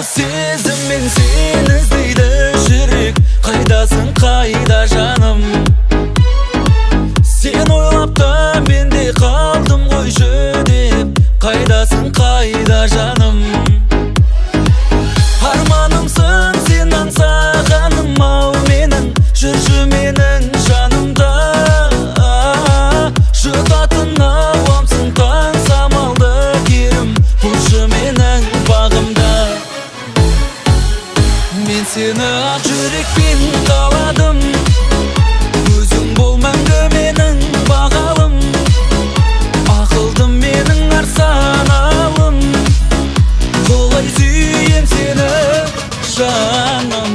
сезіммен сені іздейді жүрек. Қайдасың, қайда жаным? Сен ойлап та мен де қалдым ғой жүдеп. Қайдасың, қайда жаным? Арманымсың сен аңсағаным ау менің. Жүрші менің жанымда, жұтатын ауамсың таң самалды керім. Бұлшы менің бағымда. Мен сені ақ жүрекпен қаладым. Өзің бол мәңгі менің бағалым. Ақылдым менің арсаналым. Құлай сүйем сені жаным.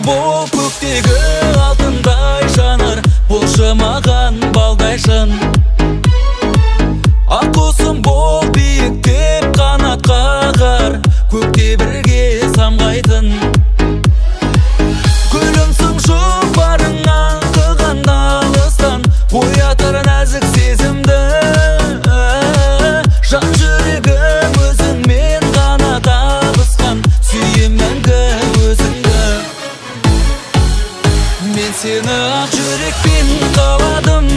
Бол көктегі алтындай жанар, болшы маған балдай шын. Ақ құсым бол биіктеп қанат қағар, көкте бірге самғайтын. Гүлімсің жұпарың аңқыған алыстан, оятар нәзік сезімді. Жан жүрегім өзіңмен ғана табысқан, сүйем мәңгі өзіңді. Мен сені ақ жүрекпен қаладым.